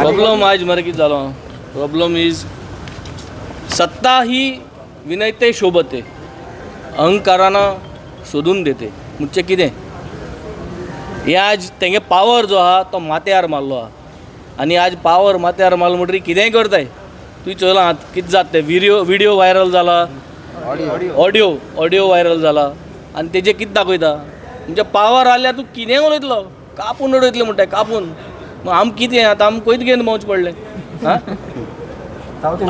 problem आज मरे कितें जालो प्रॉब्लम इज सत्ता ही विनयते शोभते अहंकारानं सोदून देते म्हणजे कितें हे आज तेंगे पावर जो आहा तो माथ्यार मारलो आहा आनी आज पावर माथ्यार मारलो म्हणटरी कितेंय करताय तुवें चोयलां कितें जाता तें विडियो व्हायरल जाला ऑडियो व्हायरल जाला आनी तेजेर कितें दाखयता म्हणजे पावर आल्यार तूं कितेंय उलयतलो कापून उडयतले म्हणटाय कापून मग आम कितें आतां आम पयत घेवन मौज पडलें हां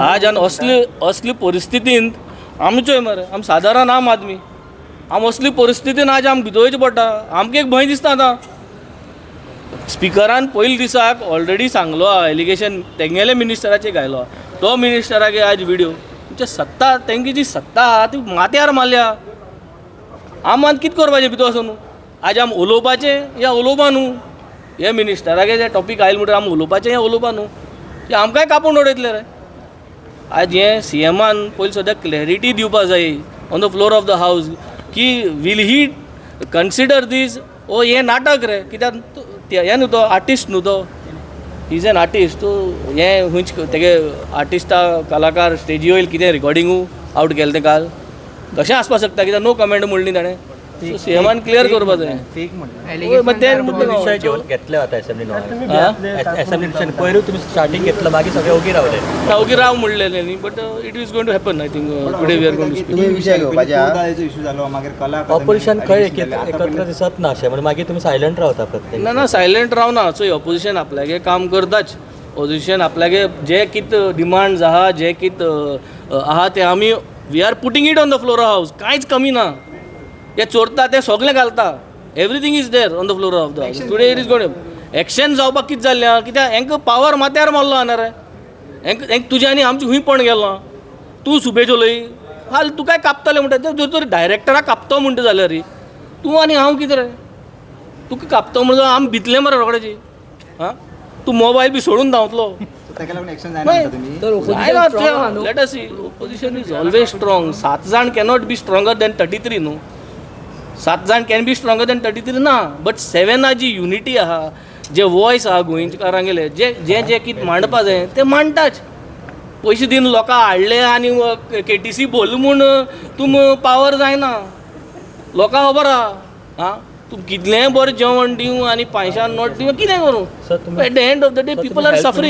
आज आनी असली परिस्थितींत आमच्योय मरे आम सादारण आम आदमी आम असली परिस्थितीन आज आम भितोवचें पडटा आमकां एक भंय दिसता आतां स्पिकरान पयले दिसाक ऑलरेडी सांगलो आहा एलिगेशन तेंगेले मिनिस्टराचेर घायलो तो मिनिस्टरागे आज व्हिडिओ म्हणजे सत्ता तेंची जी सत्ता आहा ती माथ्यार मारल्या आमान कितें करपाचें भितर वचून आज आम उलोवपाचें या उलोवपा न्हू हे मिनिस्टरागे जे टॉपीक आयले म्हणटकीर आम उलोवपाचें या उलोवपा न्हू ते आमकांय कापून उडयतले रे आज हे सी एमान पयलीं सद्या क्लॅरिटी दिवपा जाय on the floor of the हावस की वील ही कन्सिडर दीस ओ हे नाटक रे कित्याक हे न्हू तो आर्टिस्ट न्हू तो इज एन आर्टिस्ट तूं हें खंयच तेगे आर्टिस्टा कलाकार स्टेजी वयर कितें रिकॉर्डिंगू आउट केलें तें काल कशें आसपाक शकता कित्याक नो कमेंट म्हणली ताणें सो सीएमान क्लियर करपा जाय फेक विषय घेतले आता असेंब्ली पयरू तुम्ही स्टार्टिंग घेतलं बाकी सगळे ओगी रावले ओगी राव म्हणलेलें न्ही but it is going to happen I think today we are going to तुम्ही विषय घेवपाचे इश्यू जालो मागीर कला ऑपोजिशन खंय एकत्र दिसत ना अशें म्हणजे मागीर तुम्ही सायलंट रावता प्रत्येक ना सायलेंट रावना चोय ऑपोजिशन आपल्यागे काम करताच ऑपोजिशन आपल्यागे जे कित डिमांड्स आहा जे कित आहा ते आमी we are putting it on the floor house कांयच कमी ना ते चोरता ते सगळें घालता everything is there on the floor of the house today it is going action जावपाक कितें जाल्लें कित्याक हेंकां पावर माथ्यार मारलो आहा रे हेंकां तुजें आनी आमचें खूंयपण गेलो तूं सुबेज उलय हाल तूं काय कापतलें म्हणटा जर तर डायरेक्टराक कापतो म्हणटा जाल्यार रे तूं आनी हांव कितें रे तुका कापतो म्हणून आमी भितले मरे रोखडेची हां तूं मोबायल बी सोडून धांवतलो ताका लागून एक्शन जायना तुमी let us see opposition is always strong 7 जाण कॅनॉट बी स्ट्रॉंगर दॅन 33 न्हू 7 जाण कॅन बी स्ट्रॉंगर दॅन 33 ना बट 7 जी युनिटी आहा जे वॉयस आहा गोंयकारांगेले जे जे जे कितें मांडपा जाय ते मांडटाच पयशे दिवन लोकां हाडले आनी KTC बोल म्हूण तुम पावर जायना लोकां खबर आहा हां तूं कितलेंय बरें जेवण दिवं आनी 500 नोट दिवं कितें करूं at the end of the day people are suffering